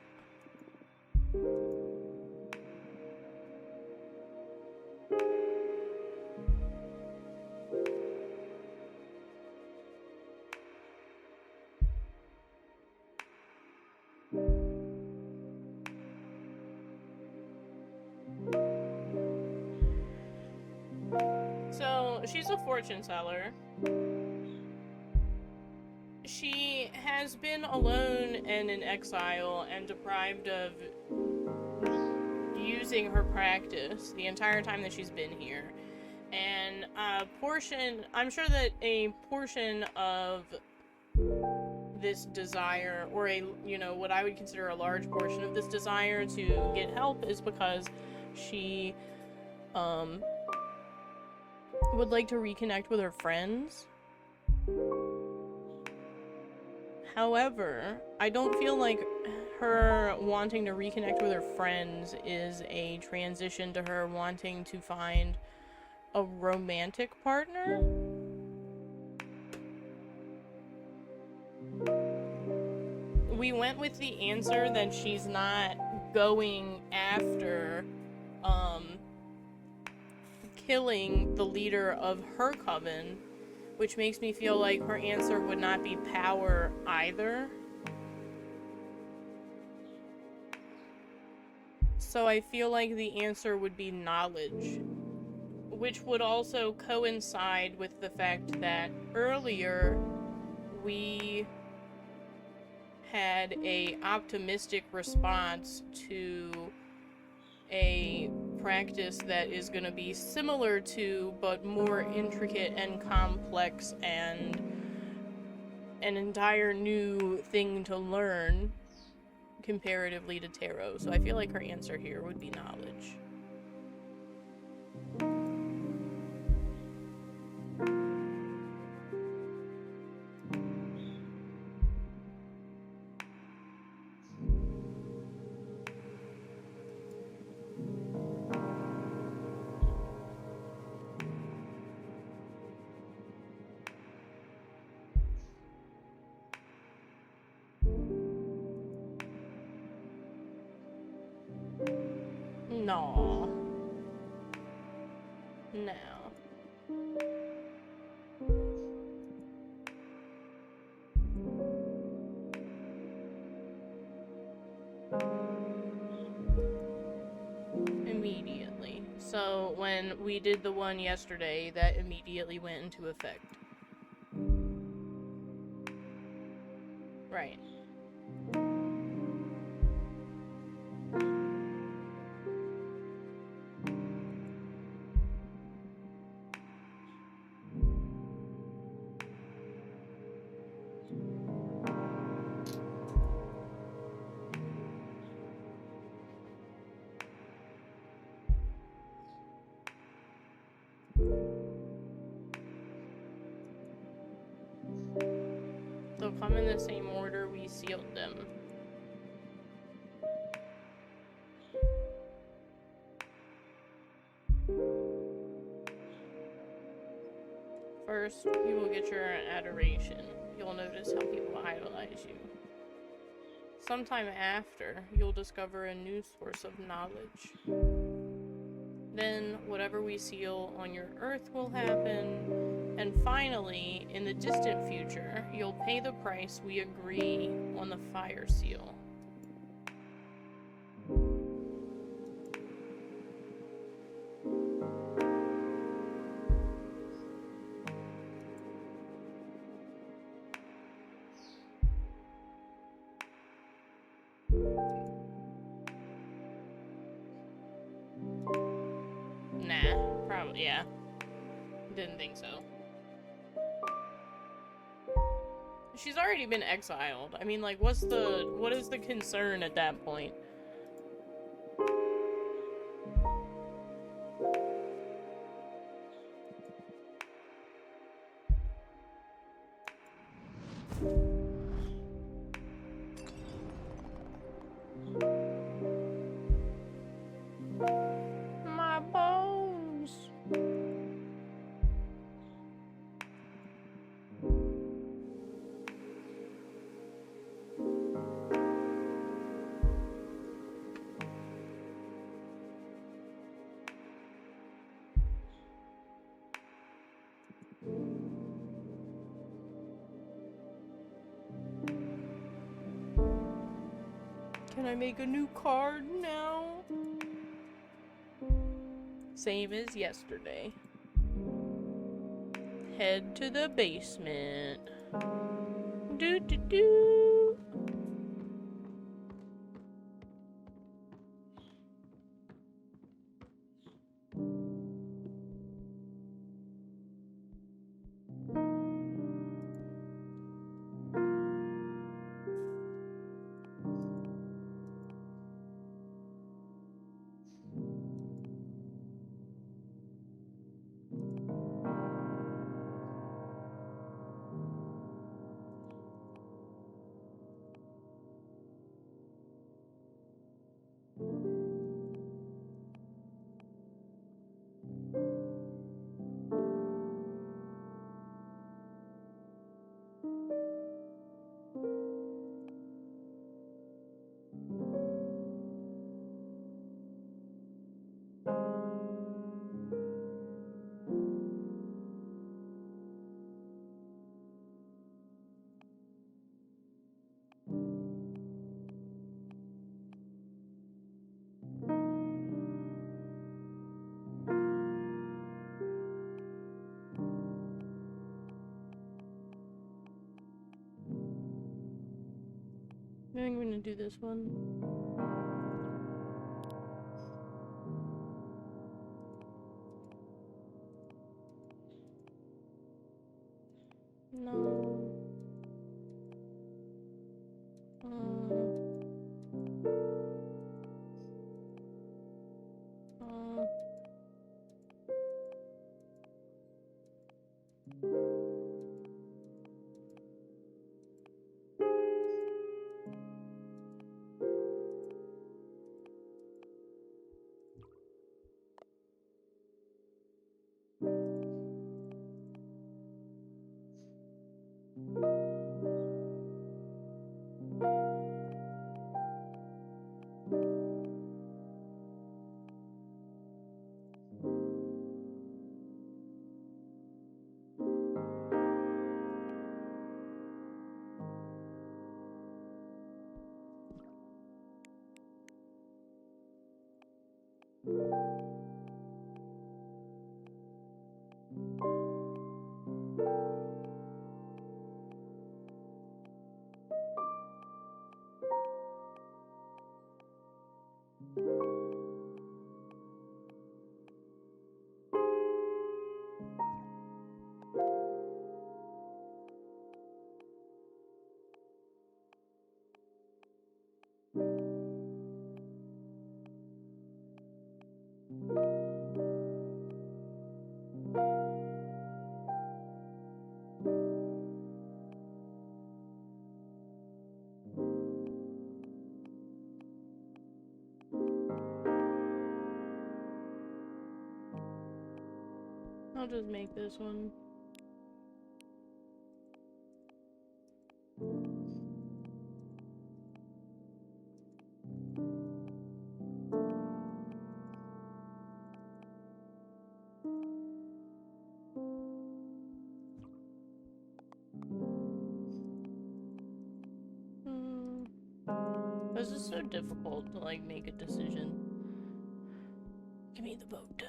so she's a fortune teller. She has been alone and in exile and deprived of using her practice the entire time that she's been here. And I'm sure that a portion of this desire, or what I would consider a large portion of this desire to get help, is because she, would like to reconnect with her friends. However, I don't feel like her wanting to reconnect with her friends is a transition to her wanting to find a romantic partner. We went with the answer that she's not going after, killing the leader of her coven, which makes me feel like her answer would not be power either. So I feel like the answer would be knowledge, which would also coincide with the fact that earlier we had a optimistic response to a practice that is going to be similar to, but more intricate and complex and an entire new thing to learn comparatively to tarot. So I feel like her answer here would be knowledge. No. No. Immediately. So when we did the one yesterday, that immediately went into effect. Right. They'll come in the same order we sealed them. First, you will get your adoration. You'll notice how people idolize you. Sometime after, you'll discover a new source of knowledge. Then, whatever we seal on your earth will happen. And finally, in the distant future, you'll pay the price we agree on the fire seal. Nah, probably, yeah. Didn't think so. She's already been exiled. I mean, like, what is the concern at that point? Can I make a new card now? Same as yesterday. Head to the basement. Do do do. I'm gonna do this one. No. I'll just make this one. This is so difficult to like make a decision. Give me the boat.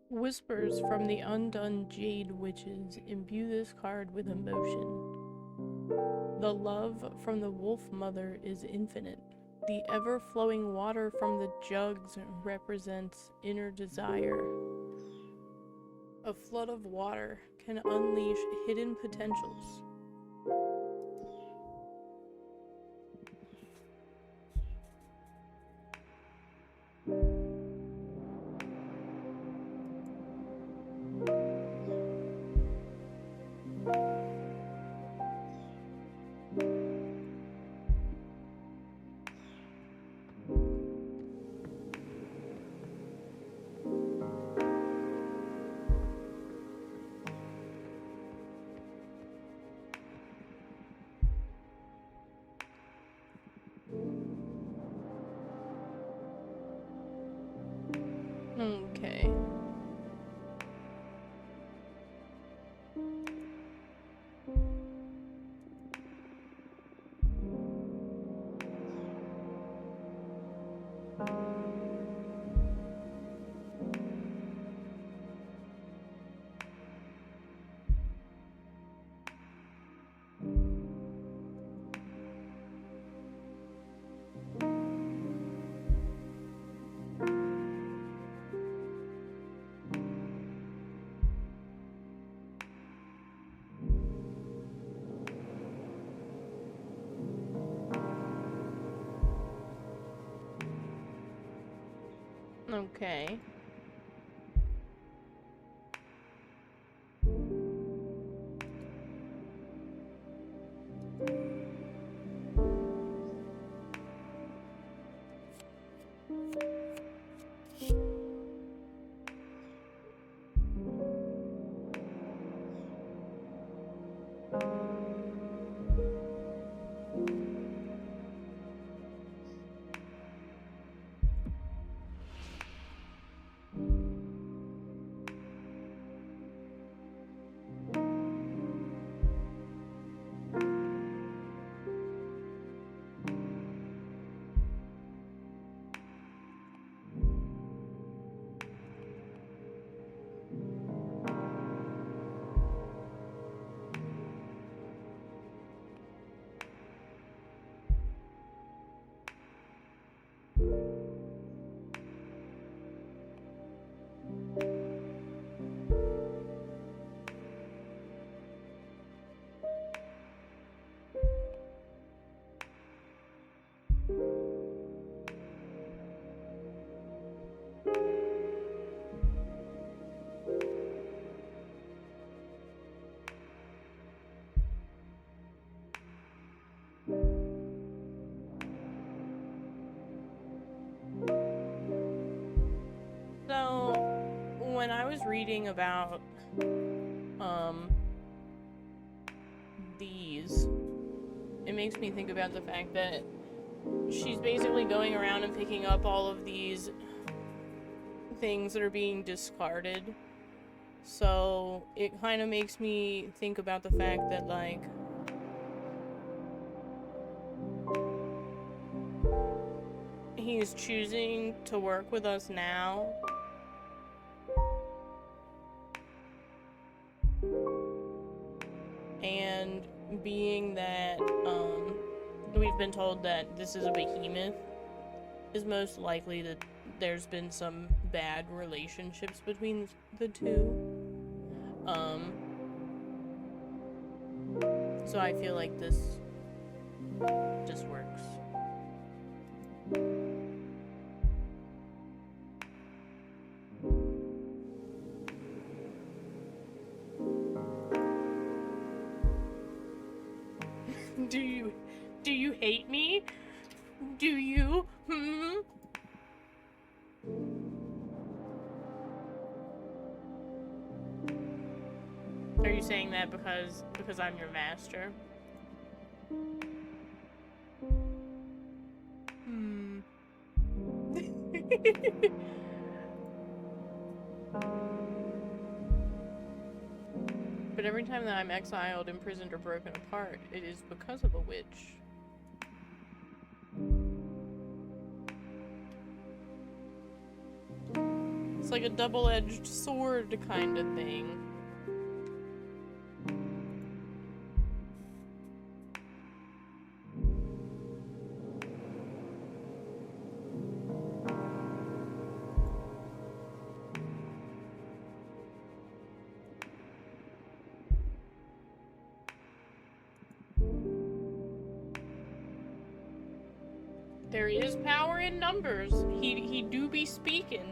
Whispers from the undone jade witches imbue this card with emotion. The love from the wolf mother is infinite. The ever-flowing water from the jugs represents inner desire. A flood of water can unleash hidden potentials. Okay. Okay. So, when I was reading about, these, it makes me think about the fact that she's basically going around and picking up all of these things that are being discarded. So, it kind of makes me think about the fact that, like, he's choosing to work with us now. And being that, we've been told that this is a behemoth, is most likely that there's been some bad relationships between the two. So I feel like this just works. Do you hate me? Do you? Are you saying that because I'm your master? But every time that I'm exiled, imprisoned, or broken apart, it is because of a witch. It's like a double-edged sword kind of thing. There is power in numbers. He do be speaking.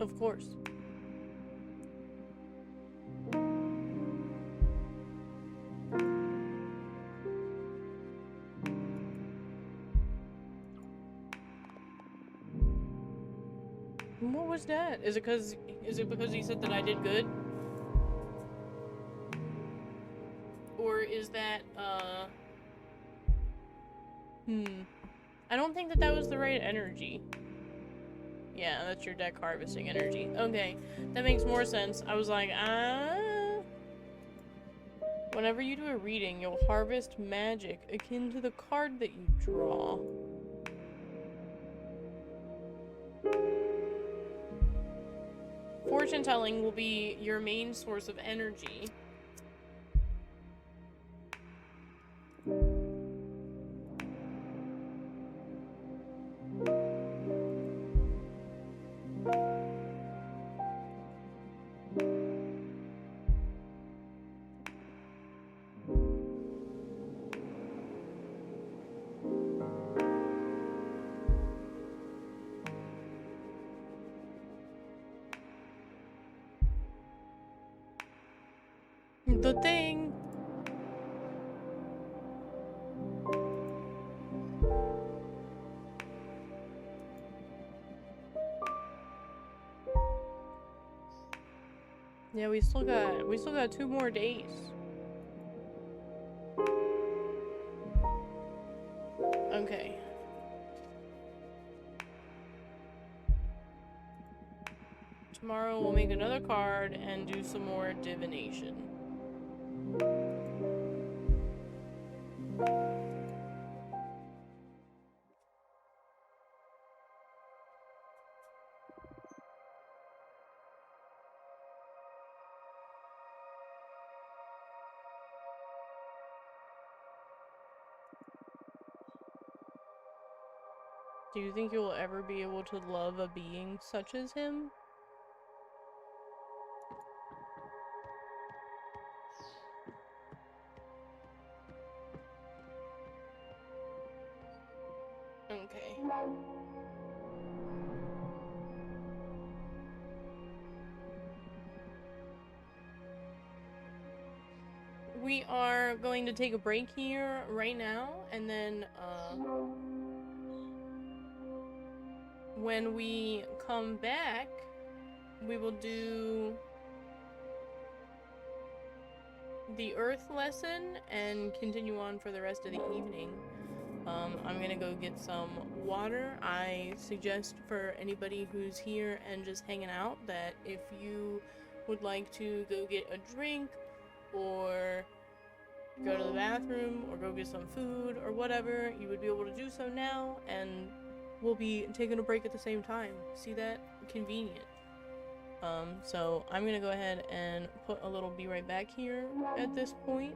Of course. What was that? Is it because he said that I did good? Or is that, I don't think that was the right energy. Yeah, that's your deck harvesting energy. Okay, that makes more sense. I was like, whenever you do a reading, you'll harvest magic akin to the card that you draw. Fortune telling will be your main source of energy. The thing. Yeah, we still got 2 more days. Okay. Tomorrow we'll make another card and do some more divination. Do you think you will ever be able to love a being such as him? Okay. We are going to take a break here right now, and then, when we come back, we will do the Earth lesson and continue on for the rest of the evening. I'm gonna go get some water. I suggest for anybody who's here and just hanging out that if you would like to go get a drink or go to the bathroom or go get some food or whatever, you would be able to do so now, and we'll be taking a break at the same time. See that? Convenient. So I'm gonna go ahead and put a little be right back here at this point.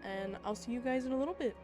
And I'll see you guys in a little bit.